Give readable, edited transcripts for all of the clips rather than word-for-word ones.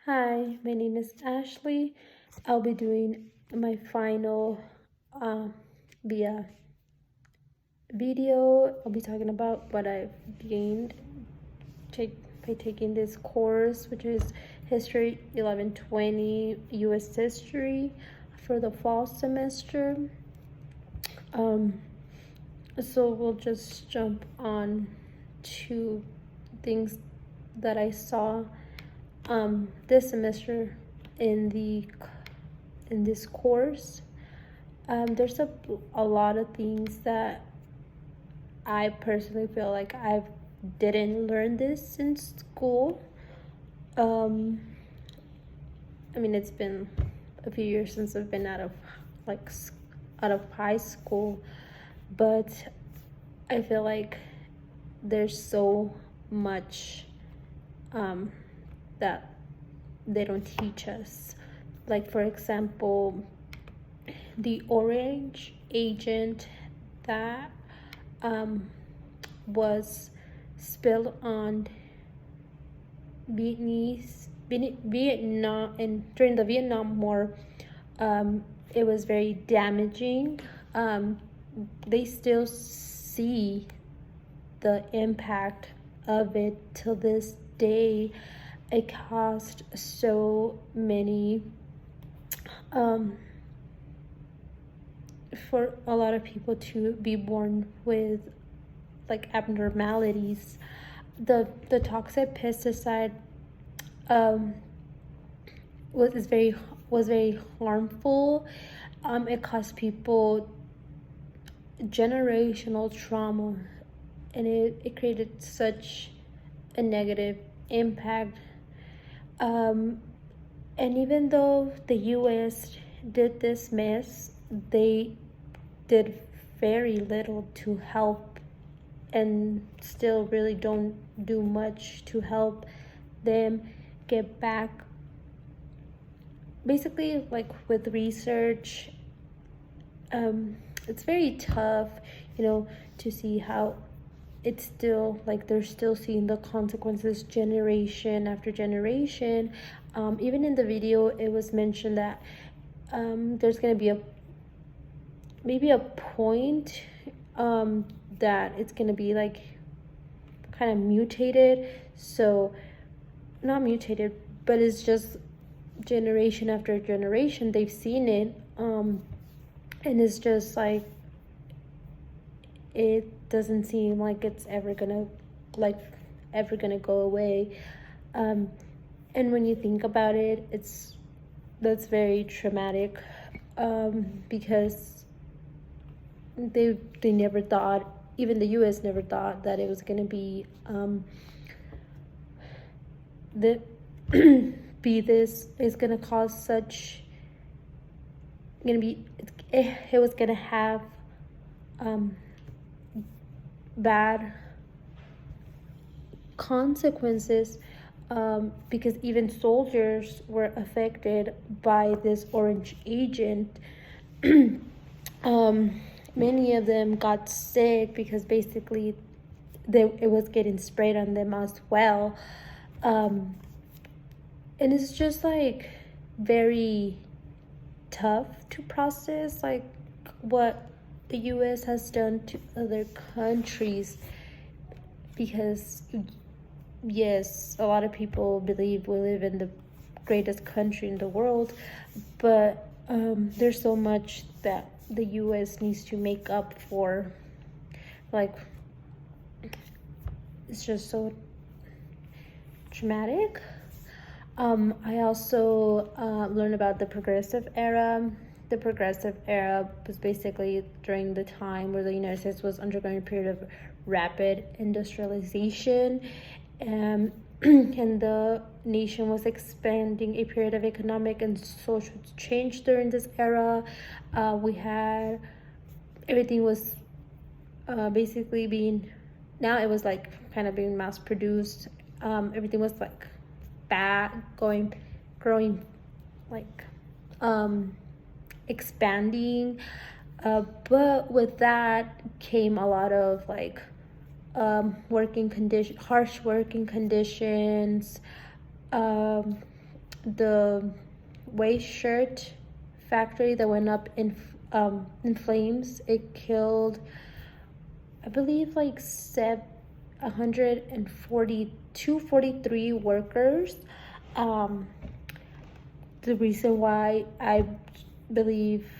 Hi, my name is Ashley. I'll be doing my final via video. I'll be talking about what I've gained by taking this course, which is History 1120 U.S. History for the fall semester. So we'll just jump on to things that I saw this semester in this course. There's a lot of things that I personally feel like I didn't learn this in school. It's been a few years since I've been out of high school, but I feel like there's so much that they don't teach us. Like, for example, the orange agent that was spilled on Vietnam, and during the Vietnam War, it was very damaging. They still see the impact of it till this day. It caused so many for a lot of people to be born with like abnormalities. The toxic pesticide was very harmful. It caused people generational trauma, and it created such a negative impact. And even though the US did this mess, they did very little to help, and still really don't do much to help them get back. Basically, like with research, it's very tough, to see how it's still like they're still seeing the consequences generation after generation. Even in the video, it was mentioned that there's going to be maybe a point that it's going to be like kind of mutated. So not mutated, but it's just generation after generation they've seen it, and it's just like it doesn't seem like it's ever gonna go away. And when you think about it, that's very traumatic, because they never thought, even the US never thought that it was gonna be this is gonna cause such it was gonna have bad consequences, because even soldiers were affected by this orange agent. Many of them got sick because basically it was getting sprayed on them as well. And it's just like very tough to process, like what the US has done to other countries, because yes, a lot of people believe we live in the greatest country in the world, but there's so much that the US needs to make up for. Like, it's just so traumatic. I also learned about the Progressive Era. The Progressive Era was basically during the time where the United States was undergoing a period of rapid industrialization, and the nation was expanding a period of economic and social change during this era. We had everything was basically being, now it was like kind of being mass produced. Everything was like bad, growing, like expanding, but with that came a lot of like harsh working conditions, the waist shirt factory that went up in flames. It killed, I believe, like 143 workers. Um, the reason why I believe,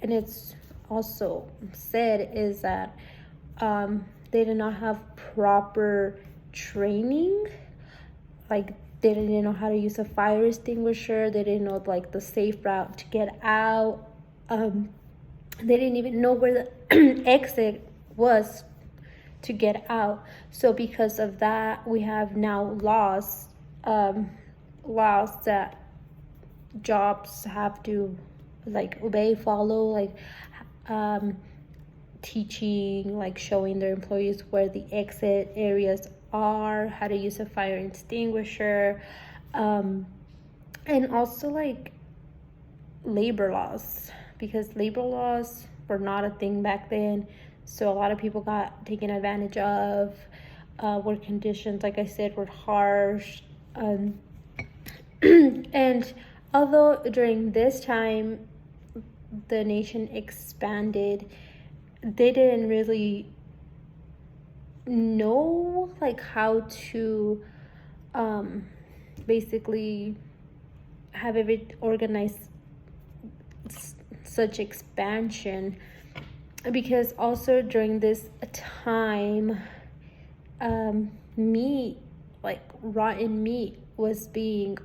and it's also said, is that they did not have proper training. Like, they didn't know how to use a fire extinguisher. They didn't know like the safe route to get out. They didn't even know where the exit was to get out. So because of that, we have now laws that jobs have to like obey, follow, like teaching, like showing their employees where the exit areas are, how to use a fire extinguisher, and also like labor laws, because labor laws were not a thing back then. So a lot of people got taken advantage of. Work conditions, like I said, were harsh. And although during this time the nation expanded, they didn't really know like how to basically have it organized such expansion, because also during this time meat, like rotten meat, was being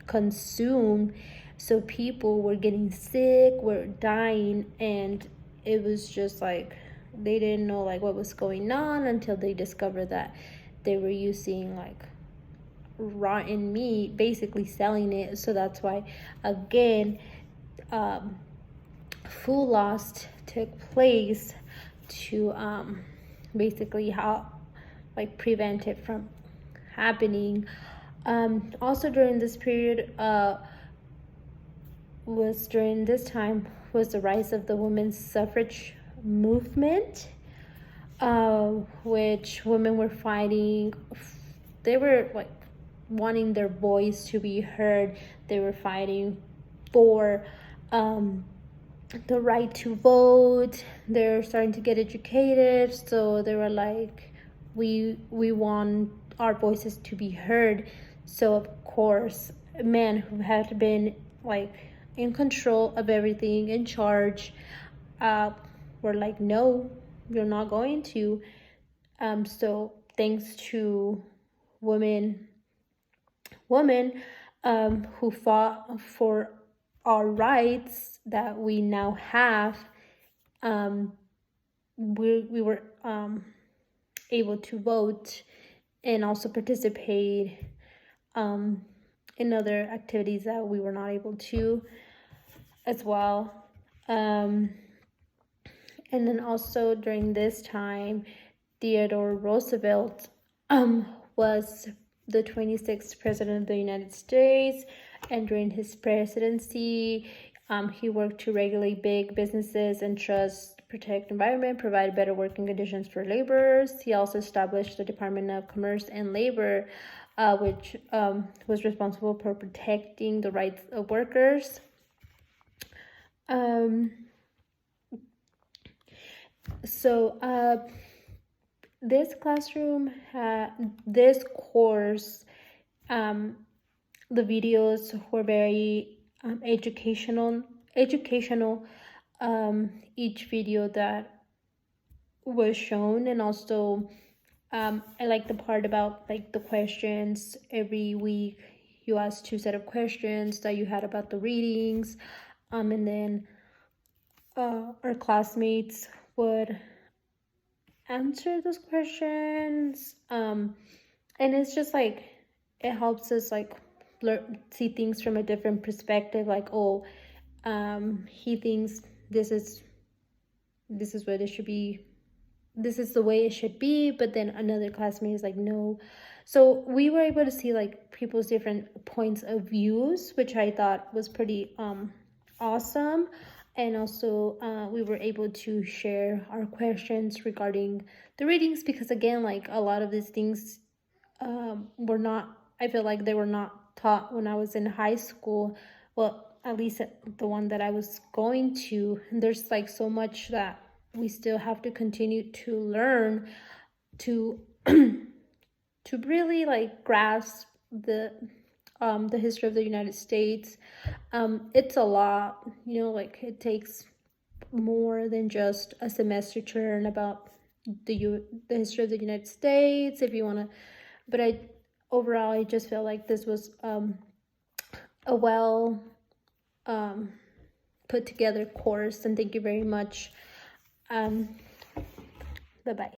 consumed. So people were getting sick, were dying, and it was just like they didn't know like what was going on until they discovered that they were using like rotten meat, basically selling it. So that's why again food loss took place to basically how like prevent it from happening. Also during this period was the rise of the women's suffrage movement, which women were fighting. They were like wanting their voice to be heard. They were fighting for the right to vote. They're starting to get educated, so they were like, we want our voices to be heard. So of course, men who had been like in control of everything, in charge, were like, no, you're not going to. So thanks to women who fought for our rights that we now have, we were able to vote and also participate in other activities that we were not able to as well. And then also during this time, Theodore Roosevelt was the 26th president of the United States, and during his presidency, he worked to regulate big businesses and trusts, protect environment, provide better working conditions for laborers. He also established the Department of Commerce and Labor, which was responsible for protecting the rights of workers. So this course, the videos were very educational. Each video that was shown, and also I like the part about like the questions. Every week you asked 2 set of questions that you had about the readings, and then our classmates would answer those questions, and it's just like it helps us like see things from a different perspective, like, oh, he thinks this is what it should be, this is the way it should be, but then another classmate is like, no. So we were able to see like people's different points of views, which I thought was pretty awesome. And also we were able to share our questions regarding the readings, because again, like a lot of these things were not, I feel like they were not taught when I was in high school. Well, at least the one that I was going to. And there's like so much that we still have to continue to learn to to really like grasp the history of the United States. It's a lot, like it takes more than just a semester to learn about the history of the United States if you want to. But overall I just feel like this was a well put together course, and thank you very much. Bye bye.